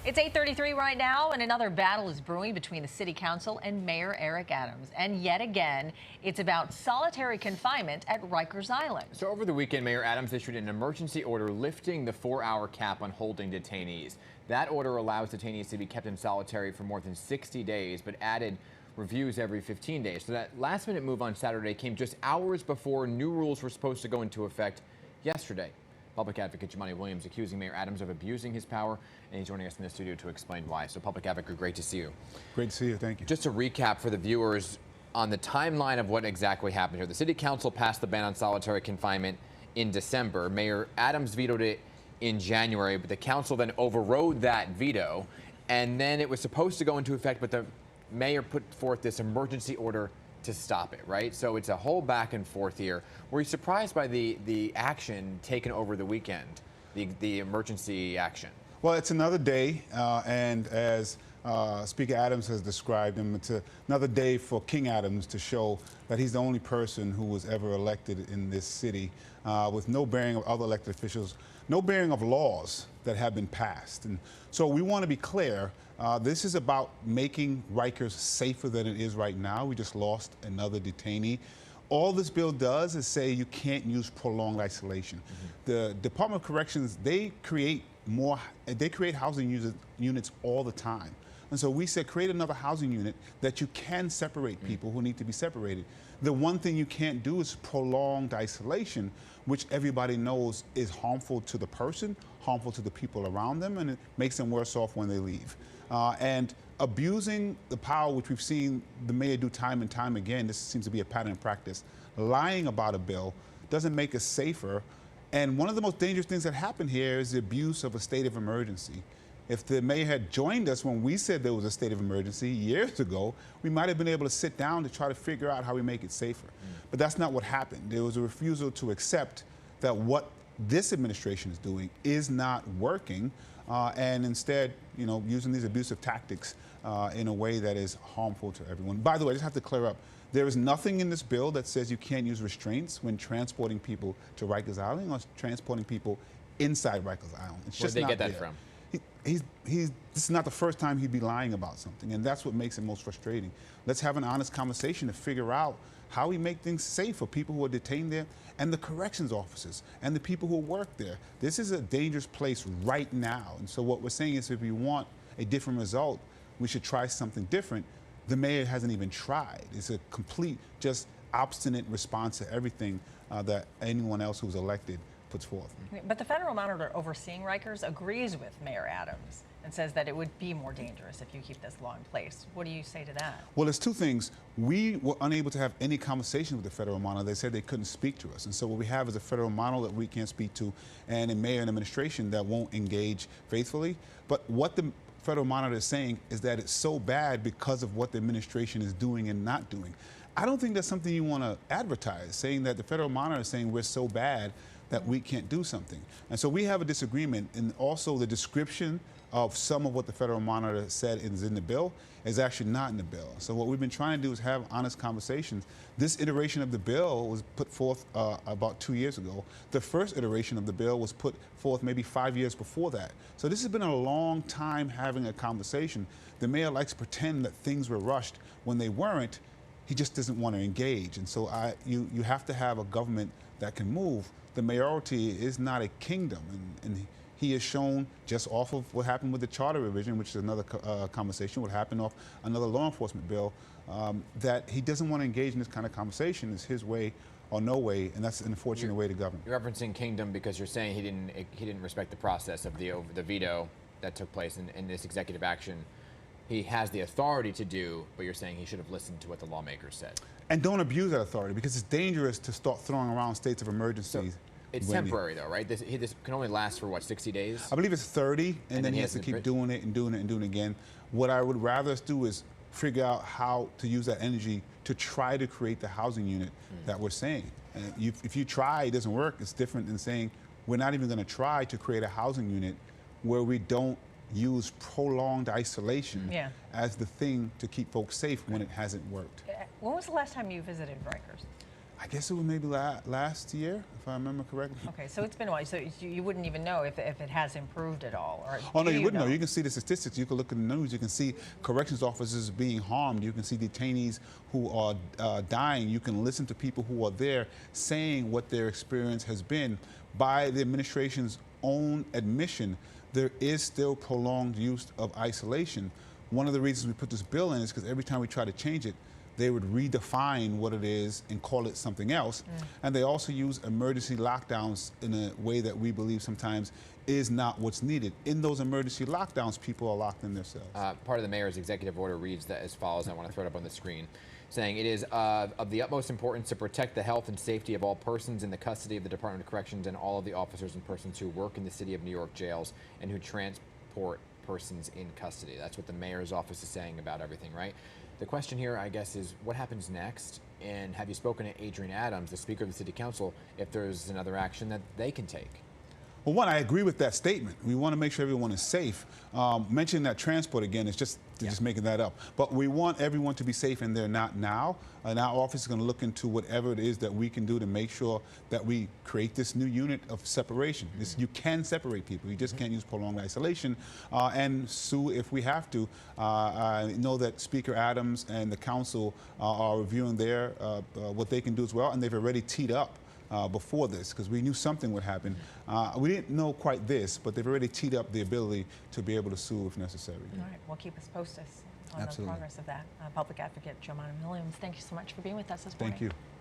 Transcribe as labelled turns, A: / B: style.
A: It's 8:33 right now, and another battle is brewing between the city council and Mayor Eric Adams. And yet again, it's about solitary confinement at Rikers Island.
B: So over the weekend, Mayor Adams issued an emergency order lifting the 4-hour cap on holding detainees. That order allows detainees to be kept in solitary for more than 60 days, but added reviews every 15 days. So that last-minute move on Saturday came just hours before new rules were supposed to go into effect yesterday. Public Advocate Jumaane Williams accusing Mayor Adams of abusing his power, and he's joining us in the studio to explain why. So, Public Advocate, great to see you.
C: Great to see you. Thank you.
B: Just to recap for the viewers on the timeline of what exactly happened here. The City Council passed the ban on solitary confinement in December. Mayor Adams vetoed it in January, but the council then overrode that veto, and then it was supposed to go into effect, but the mayor put forth this emergency order to stop it, right? So it's a whole back and forth here. Were you surprised by the action taken over the weekend, the emergency action?
C: Well, it's another day, and as Speaker Adams has described him, it's another day for King Adams to show that he's the only person who was ever elected in this city with no bearing of other elected officials, no bearing of laws that have been passed. And so we want to be clear, this is about making Rikers safer than it is right now. We just lost another detainee. All this bill does is say you can't use prolonged isolation. The Department of Corrections, they create housing units all the time. And so we said create another housing unit that you can separate people who need to be separated. The one thing you can't do is prolonged isolation, which everybody knows is harmful to the person, harmful to the people around them, and it makes them worse off when they leave. And abusing the power, which we've seen the mayor do time and time again, this seems to be a pattern in practice, lying about a bill doesn't make us safer. And one of the most dangerous things that happened here is the abuse of a state of emergency. If the mayor had joined us when we said there was a state of emergency years ago, we might have been able to sit down to try to figure out how we make it safer. But that's not what happened. There was a refusal to accept that what this administration is doing is not working, and instead, using these abusive tactics in a way that is harmful to everyone. By the way, I just have to clear up. There is nothing in this bill that says you can't use restraints when transporting people to Rikers Island or transporting people inside Rikers Island. It's just
B: Where'd they
C: not
B: get that
C: there.
B: from?
C: This is not the first time he'd be lying about something, and that's what makes it most frustrating. Let's have an honest conversation to figure out how we make things safe for people who are detained there and the corrections officers and the people who work there. This is a dangerous place right now, and so what we're saying is if we want a different result, we should try something different. The mayor hasn't even tried. It's a complete, just obstinate response to everything that anyone else who's elected puts forth.
A: But the federal monitor overseeing Rikers agrees with Mayor Adams and says that it would be more dangerous if you keep this law in place. What do you say to that?
C: Well, there's two things. We were unable to have any conversation with the federal monitor. They said they couldn't speak to us. And so what we have is a federal monitor that we can't speak to and a mayor and administration that won't engage faithfully. But what the federal monitor is saying is that it's so bad because of what the administration is doing and not doing. I don't think that's something you want to advertise, saying that the federal monitor is saying we're so bad that we can't do something. And so we have a disagreement, and also the description of some of what the federal monitor said is in the bill is actually not in the bill. So what we've been trying to do is have honest conversations. This iteration of the bill was put forth about 2 years ago. The first iteration of the bill was put forth maybe 5 years before that. So this has been a long time having a conversation. The mayor likes to pretend that things were rushed when they weren't. He just doesn't want to engage. And so you have to have a government that can move. The mayoralty is not a kingdom, and he has shown just off of what happened with the charter revision, which is another conversation, what happened off another law enforcement bill, that he doesn't want to engage in this kind of conversation. It's his way or no way, and that's an unfortunate way to govern.
B: You're referencing kingdom because you're saying he didn't respect the process of the veto that took place in this executive action. He has the authority to do, but you're saying he should have listened to what the lawmakers said.
C: And don't abuse that authority, because it's dangerous to start throwing around states of emergency.
B: So it's temporary, though, right? This can only last for, what, 60 days?
C: I believe it's 30, and then he has to keep doing it and doing it and doing it again. What I would rather us do is figure out how to use that energy to try to create the housing unit that we're saying. And if you try, it doesn't work. It's different than saying we're not even going to try to create a housing unit where we don't use prolonged isolation as the thing to keep folks safe when it hasn't worked.
A: When was the last time you visited Rikers?
C: I guess it was maybe last year, if I remember correctly.
A: Okay, so it's been a while. So you wouldn't even know if it has improved at all, or
C: Oh, no,
A: do
C: you wouldn't know.
A: know?
C: You can see the statistics. You can look at the news. You can see corrections officers being harmed. You can see detainees who are dying. You can listen to people who are there saying what their experience has been. By the administration's own admission, there is still prolonged use of isolation. One of the reasons we put this bill in is because every time we try to change it, they would redefine what it is and call it something else. And they also use emergency lockdowns in a way that we believe sometimes is not what's needed. In those emergency lockdowns, people are locked in their cells.
B: Part of the mayor's executive order reads that as follows. I want to throw it up on the screen, saying it is of the utmost importance to protect the health and safety of all persons in the custody of the Department of Corrections and all of the officers and persons who work in the City of New York jails and who transport persons in custody. That's what the mayor's office is saying about everything, right? The question here, I guess, is what happens next? And have you spoken to Adrian Adams, the Speaker of the City Council, if there's another action that they can take?
C: Well, one, I agree with that statement. We want to make sure everyone is safe. Mentioning that transport again is just making that up. But we want everyone to be safe, and they're not now. And our office is going to look into whatever it is that we can do to make sure that we create this new unit of separation. You can separate people. You just can't use prolonged isolation and sue if we have to. I know that Speaker Adams and the council are reviewing their what they can do as well, and they've already teed up before this, because we knew something would happen. We didn't know quite this, but they've already teed up the ability to be able to sue if necessary.
A: All right, well, keep us posted on
C: Absolutely.
A: the progress of that. Public Advocate Jomana Williams, thank you so much for being with us this morning.
C: Thank you.